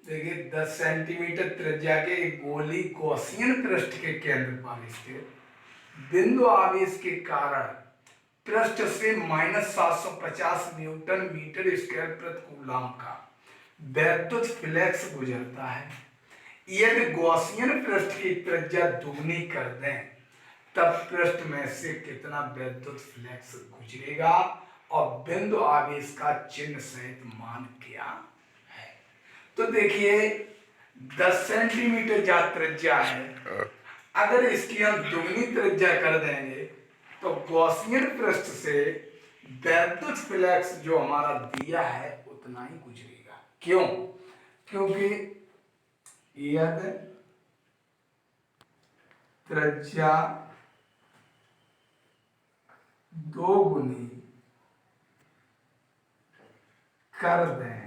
देखिए 10 सेंटीमीटर त्रिज्या के एक गोली गॉसियन पृष्ठ के केंद्र पर स्थित बिंदु आवेश के कारण पृष्ठ से -750 न्यूटन मीटर स्क्वायर प्रति कूलम का वैद्युत फ्लक्स गुजरता है। यदि गॉसियन पृष्ठ की त्रिज्या दुगनी कर दें तब पृष्ठ में से कितना वैद्युत फ्लक्स गुजरेगा और बिंदु आवेश का चिन्ह सहित मान क्या है। तो देखिए 10 सेंटीमीटर जहां त्रिज्या है, अगर इसकी हम दुगनी त्रिज्या कर देंगे तो गॉसियन पृष्ठ से वैद्युत फ्लक्स जो हमारा दिया है उतना ही गुजरेगा। क्यों? क्योंकि यदि त्रिज्या दो गुनी कर दें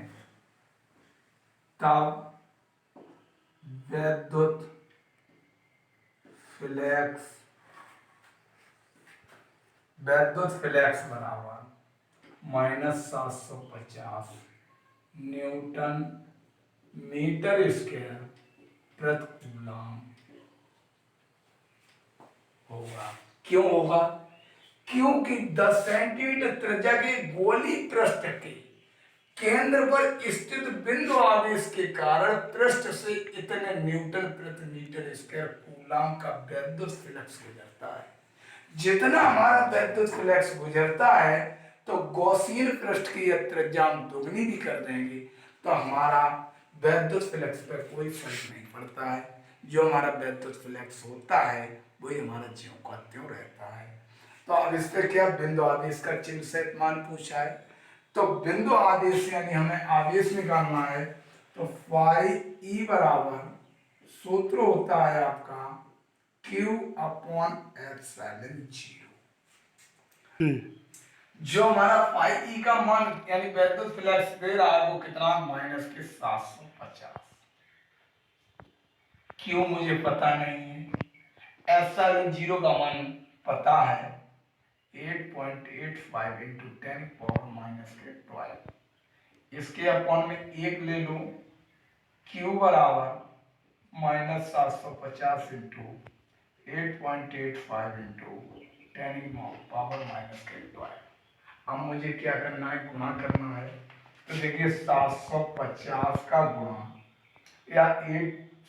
तब वैद्युत फ्लक्स बराबर -750 न्यूटन मीटर स्क्वायर प्रति कूलम होगा। क्यों होगा? क्योंकि 10 सेंटीमीटर त्रिज्या के गोली पृष्ठ के केंद्र पर स्थित बिंदु आवेश के कारण पृष्ठ से इतने न्यूटन प्रति मीटर स्क्वायर कूलम का वैद्युत फ्लक्स गुजरता है। जितना हमारा वैद्युत फ्लक्स गुजरता है तो गॉसियन पृष्ठ की यह त्रिज्या हम दोगुनी भी कर देंगे तो हमारा वैद्युत फ्लक्स पर कोई फर्क नहीं पड़ता है। जो हमारा वैद्युत फ्लक्स होता है वही हमारा ज्यों का त्यों रहता है। तो अब इस पर क्या बिंदु आवेश का चिन्ह सहित मान पूछा है, तो बिंदु आवेश यानी हमें आवेश निकालना है। तो फाई ई बराबर सूत्र होता है आपका Q/एप्सिलॉन 0। जो हमारा फाई ई का मान यानी वैद्युत फ्लक्स दे रहा है वो कितना -750। क्यों मुझे पता नहीं है। एप्सिलॉन 0 का मान पता है 8.85 इंटू 10⁻⁻²। इसके अपॉन में एक ले लो। Q बराबर -750 इंटू 8.85 इंटू 10⁻⁻²। अब मुझे क्या करना है, गुणा करना है। तो देखिए 750 का गुणा या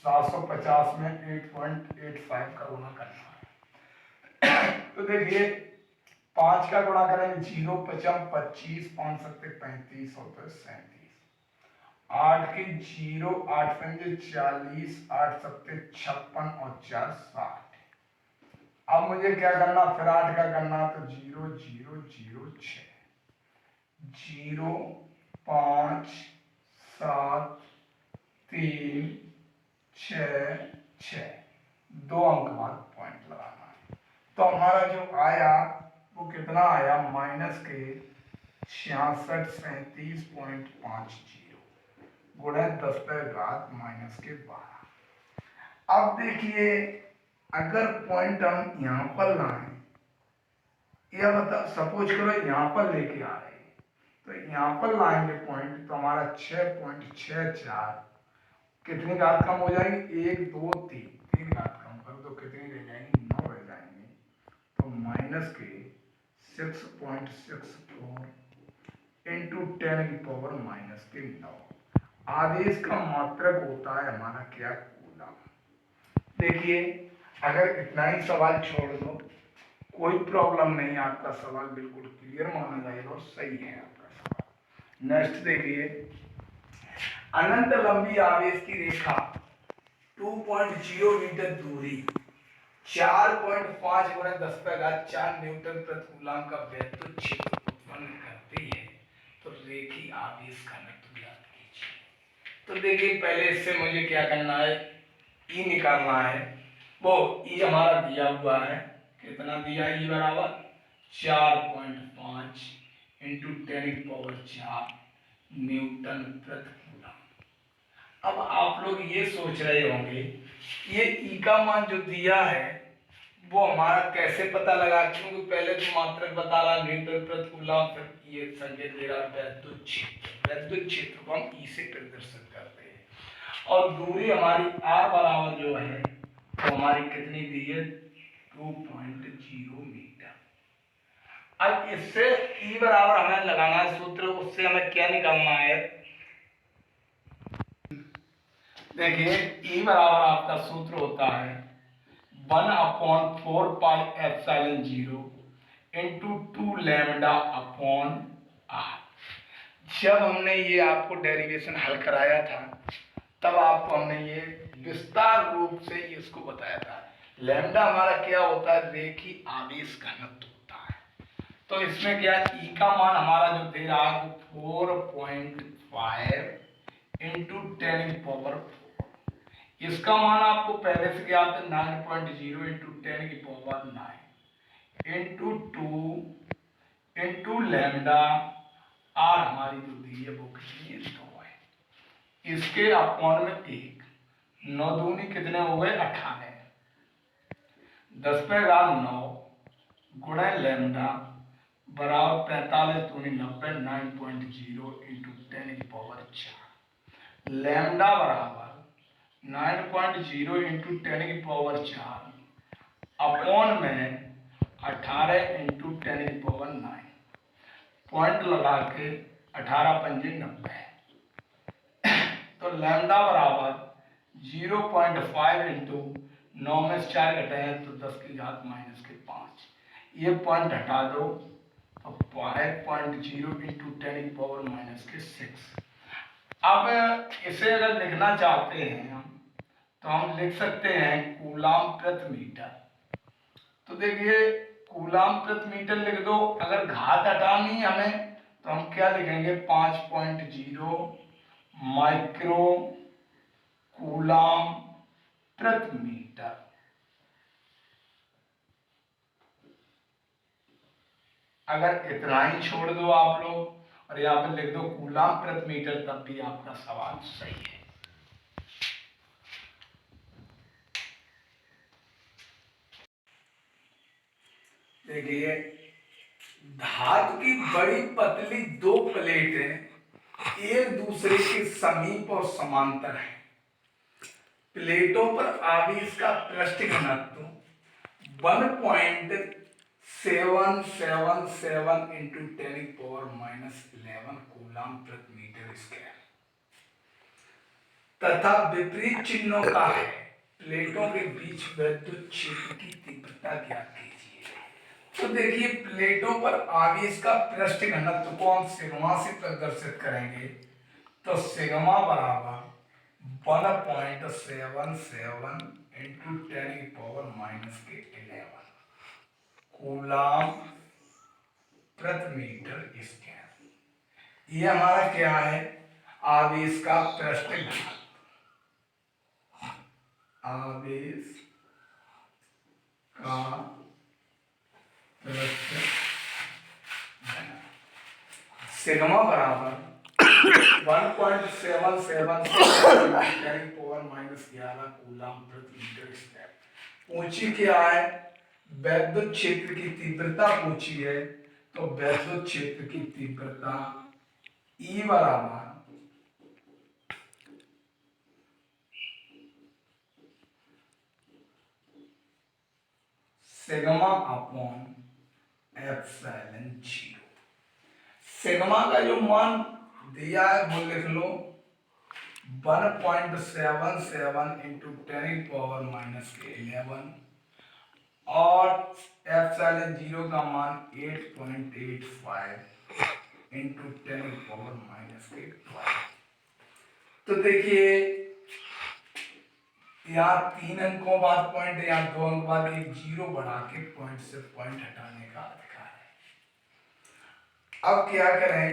750 में 8.85 का गुणा करना है। तो देखिए 5 का गुणा करेंगे 0 5 25 5 7 35 होता है 37। 8 के 0 8 पंजे 40 8 7 56 और 4 60। अब मुझे क्या करना, फिर 8 का करना तो 0 0 0 6 0 5 7 3 6 6 2 अंक बाद पॉइंट लगाना है। तो हमारा जो आया वो कितना आया, -6637.50 गुणे 10⁻⁻²। अब देखिए अगर पॉइंट हम यहां पर लाएं या बता सपोज करो यहां पर लेके आ रहे हैं तो यहां पर लाएंगे पॉइंट तो हमारा 6.64 कितनी घात कम हो जाएगी, 1 2 3 3 घात कम करो तो कितनी रह जाएंगी, 9 रह जाएंगे। तो -6.64 इंटू 10⁻⁻9। आवेश का मात्रक होता है हमारा क्या, कूलम। देखिए अगर इतना ही सवाल छोड़ दो कोई प्रॉब्लम नहीं, आपका सवाल बिल्कुल क्लियर माना जाएगा और सही है आपका सवाल। नेक्स्ट देखिए, अनंत लंबी आवेश की रेखा 2.0 मीटर दूरी 4.5 गुणे 10⁴ न्यूटन प्रति कूलम का वैद्युत क्षेत्र उत्पन्न करती है। तो रेखी आवेश घनत्व ज्ञात कीजिए। तो देखिए पहले इससे मुझे क्या करना है, ई निकालना है। वो ई हमारा दिया हुआ है, कितना दिया, ई बराबर 4.5 इंटू 10⁴ न्यूटन प्रति कूलम। अब आप लोग ये सोच रहे होंगे ये ई का मान जो दिया है वो हमारा कैसे पता लगा, क्योंकि पहले तो मात्रक बता रहा न्यूटन प्रति कूलम, फिर ये संकेत दे रहा वैद्युत क्षेत्र। वैद्युत क्षेत्र को हम ई से प्रदर्शित करते हैं। और दूरी हमारी r बराबर जो है तो हमारी कितनी दी है 2.0 मीटर। अब इससे E बराबर हमें लगाना है सूत्र, उससे हमें क्या निकालना है, देखिए E बराबर आपका सूत्र होता है 1/4 pi epsilon 0 into 2 lambda upon r। जब हमने ये आपको डेरिवेशन हल कराया था तब आपको हमने ये विस्तार रूप से इसको बताया था। लैम्डा हमारा क्या होता है, रेखीय आवेश घनत्व होता है। तो इसमें क्या ई का मान हमारा जो दे रहा है वो 4.5 इंटू 10⁴। इसका मान आपको पहले से ज्ञात है 9.0 into 10⁹ into 2 into lambda r हमारी जो दी है वो कितनी है 2 है। इसके अपॉन में 1, 9 दूनी कितने हो गए 18, 10⁻9 गुणे लैम्डा बराबर 45 दूनी 90, 9.0 इंटू 10⁴। लैम्डा बराबर 9.0 इंटू 10⁴ अपॉन में 18 इंटू 10⁹। पॉइंट लगा के 18 पंजे 90, तो लैम्डा बराबर 0.5 इंटू 9 में 4 घटाए तो 10⁻⁻5। ये पॉइंट हटा दो तो 5.0 इंटू 10⁻⁻6। अब इसे अगर लिखना चाहते हैं हम तो हम लिख सकते हैं कूलाम प्रति मीटर। तो देखिए कूलाम प्रति मीटर लिख दो, अगर घात हटानी है हमें तो हम क्या लिखेंगे 5.0 माइक्रो कूलाम प्रति मीटर। अगर इतना ही छोड़ दो आप लोग और यहाँ पे लिख दो कूलाम प्रति मीटर, तब भी आपका सवाल सही है। देखिए धातु की बड़ी पतली दो प्लेटें एक दूसरे के समीप और समांतर हैं। प्लेटों पर आवेश का पृष्ठ घनत्व 1.777 इंटू 10⁻11 कूलाम प्रति मीटर स्क्वायर तथा विपरीत चिन्हों का है। प्लेटों के बीच विद्युत क्षेत्र की तीव्रता ज्ञात कीजिए। तो देखिए प्लेटों पर आवेश का पृष्ठ घनत्व को हम सिग्मा से प्रदर्शित करेंगे, तो सिग्मा बराबर 1.77 इंटू 10⁻11 कूलाम प्रति मीटर स्क्वायर। ये हमारा क्या है, आवेश का पृष्ठ घनत्व। आवेश का पृष्ठ सिग्मा बराबर 1.77 कूलाम प्रति मीटर स्क्वायर। पूछी क्या है, वैद्युत क्षेत्र की तीव्रता पूछी है, तो वैद्युत क्षेत्र की तीव्रता E बराबर सिग्मा अपॉन एप्सिलॉन 0। सिग्मा का जो मान दिया है वो लिख लो 1.77 इंटू 10⁻11 और एप्सिलॉन 0 का मान 8.85 इंटू 10⁻⁵। तो देखिए यहाँ 3 अंकों बाद पॉइंट, यहाँ 2 अंक बाद एक 0 बढ़ा के पॉइंट से पॉइंट हटाने का अधिकार है। अब क्या करें,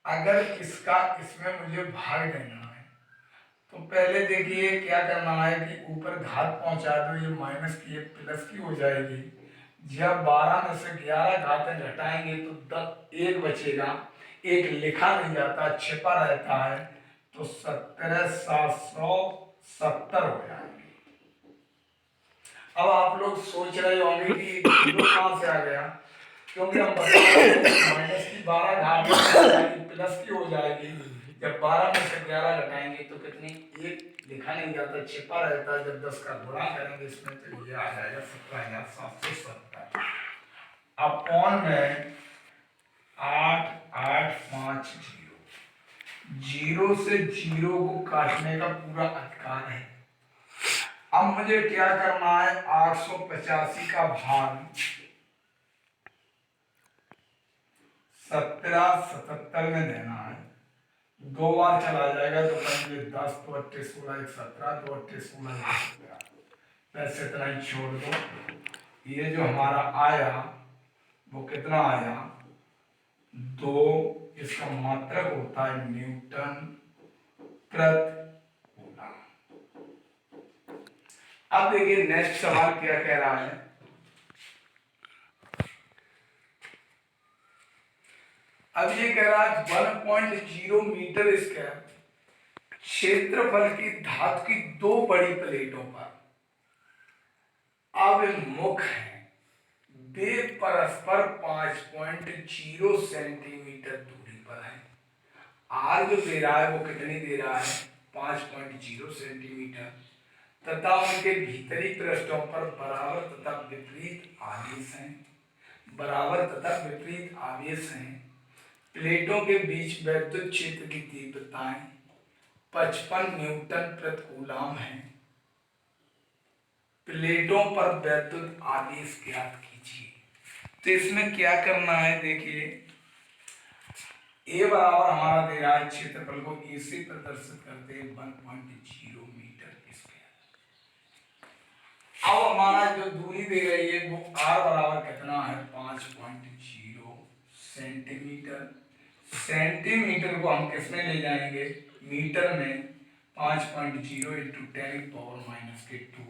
अगर इसका इसमें मुझे भाग देना है तो पहले देखिए क्या करना है कि ऊपर घात पहुंचा दो, ये माइनस की एक प्लस की हो जाएगी। जब 12 में से 11 घातें घटाएंगे तो 1 बचेगा, एक लिखा नहीं जाता छिपा रहता है, तो 17,770 हो जाएंगे। अब आप लोग सोच रहे होंगे कि जीरो कहां से आ गया, क्योंकि हम बता रहे हैं माइनस की 12 घात प्लस की हो जाएगी। जब 12 में से 11 घटाएंगे तो कितनी, एक लिखा नहीं जाता, छिपा रहता है, जब 10 का गुणा करेंगे इसमें तो ये आ जाएगा 17,770 अपॉन में 8850। जीरो से जीरो को काटने का पूरा अधिकार है। अब मुझे क्या करना है, 885 का भाग 1777 में देना है। दो बार चला जाएगा तो कहेंगे 10 तो 8 16 1 17 तो 8 16 वैसे इतना ही छोड़ दो। ये जो हमारा आया वो कितना आया, 2। इसका मात्रक होता है न्यूटन प्रति कूलम। अब देखिए नेक्स्ट सवाल क्या कह रहा है। अब ये कह रहा है 1.0 मीटर स्क्वायर क्षेत्रफल की धातु की दो बड़ी प्लेटों पर अब मुख है, वे परस्पर 5.0 सेंटीमीटर दूरी पर है। आर जो दे रहा है वो कितनी दे रहा है, 5.0 सेंटीमीटर, तथा उनके भीतरी पृष्ठों पर बराबर तथा विपरीत आवेश हैं, बराबर तथा विपरीत आवेश हैं। प्लेटों के बीच वैद्युत क्षेत्र की तीव्रताएं 55 न्यूटन प्रति कूलम है। प्लेटों पर वैद्युत आवेश ज्ञात कीजिए। तो इसमें क्या करना है, देखिए ए बराबर हमारा दे रहा है क्षेत्रफल को ए से प्रदर्शित करते हैं 1.0 मीटर स्क्वायर। अब हमारा जो दूरी दे रही है वो आर बराबर कितना है, 5.0 सेंटीमीटर। सेंटीमीटर को हम किसमें ले जाएंगे, मीटर में। 5.0 इंटू 10⁻⁻2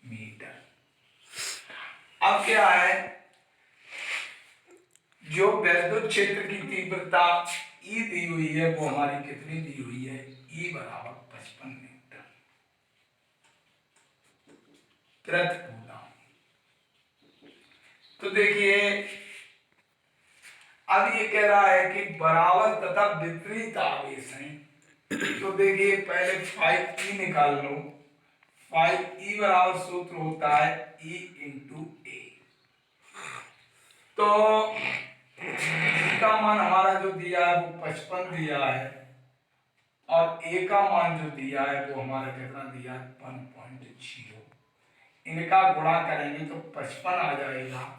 मीटर। अब क्या है, जो वैद्युत क्षेत्र की तीव्रता ई दी हुई है वो हमारी कितनी दी हुई है, ई बराबर 55 न्यूटन प्रति कूलम। तो देखिए अब ये कह रहा है कि बराबर तथा विपरीत आवेश हैं। तो देखिए पहले 5e निकाल लो। 5e बराबर सूत्र होता है E इंटू ए। तो e का मान हमारा जो दिया है वो 55 दिया है और a का मान जो दिया है वो हमारा कितना दिया है, 1.0। इनका गुणा करेंगे तो 55 आ जाएगा।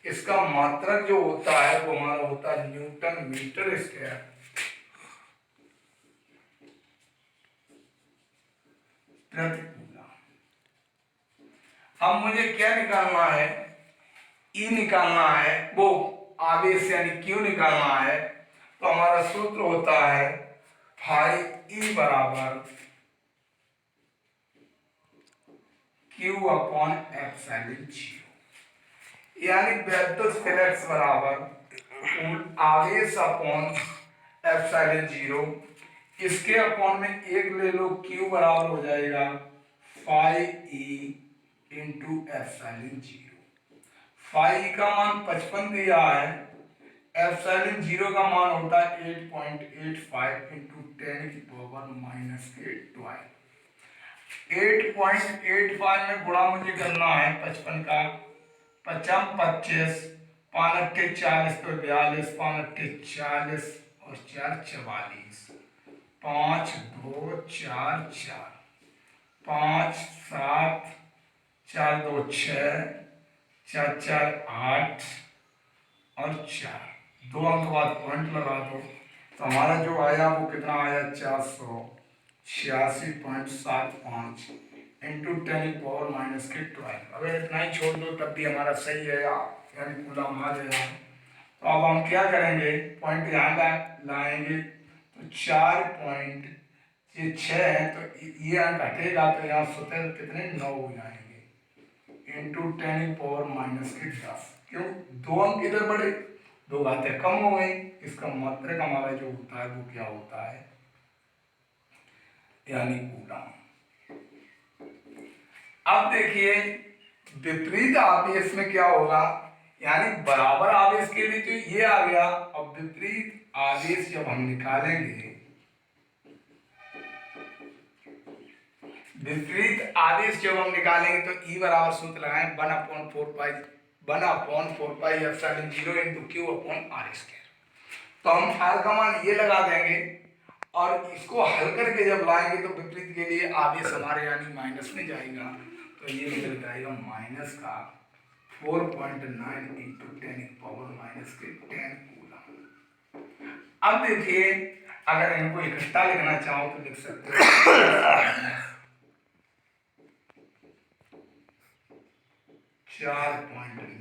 इसका मात्रक जो होता है वो हमारा होता है न्यूटन मीटर स्क्वायर प्रति कूलम। अब मुझे क्या निकालना है, ई निकालना है, वो आवेश यानी क्यू निकालना है। तो हमारा सूत्र होता है 5e बराबर क्यू अपॉन एप्सिलॉन 0, यानी वैद्युत फ्लक्स बराबर आवेश अपॉन एप्सिलॉन 0। इसके अपॉन में एक ले लो, क्यू बराबर हो जाएगा 5e इंटू एप्सिलॉन 0। 5e का मान 55 दिया है, एप्सिलॉन 0 का मान होता है 8.85 इंटू 10⁻⁻12। 8.85 में गुणा मुझे करना है 55 का, 55 25 5 40 तो 42 5 40 और 4 44 5 2 4 4 5 7 4 2 6 4 4 8 और 4, 2 अंक बाद पॉइंट लगा दो। तो हमारा जो आया वो कितना आया, 486.75 इंटू 10⁻⁻12। अगर इतना ही छोड़ दो तब भी हमारा सही है, यानी कूलम आ जाएगा। तो अब हम क्या करेंगे, पॉइंट यहाँ लाएंगे तो 4 पॉइंट ये 6 है तो ये अंक हटेगा तो यहाँ स्वतः कितने 9 हो जाएंगे इंटू 10⁻⁻10। क्यों, 2 अंक इधर बढ़े, 2 घातें कम हो गई। इसका मात्रक हमारा जो होता है वो क्या होता है, यानी कूलम। अब देखिए विपरीत आवेश में क्या होगा, यानी बराबर आवेश के लिए तो ये आ गया। अब विपरीत आवेश जब हम निकालेंगे विपरीत आवेश जब हम निकालेंगे तो E बराबर सूत्र लगाएं 1/4 पाई इंटू Q/r²। तो हम r का मान ये लगा देंगे और इसको हल करके जब लाएंगे तो विपरीत के लिए आवेश हमारे यानी माइनस में जाएगा, तो ये निकल के आएगा माइनस का 4.9 इंटू 10⁻⁻10 कूलम। अब देखिए अगर इनको इकट्ठा लिखना चाहो तो लिख सकते हो 4.9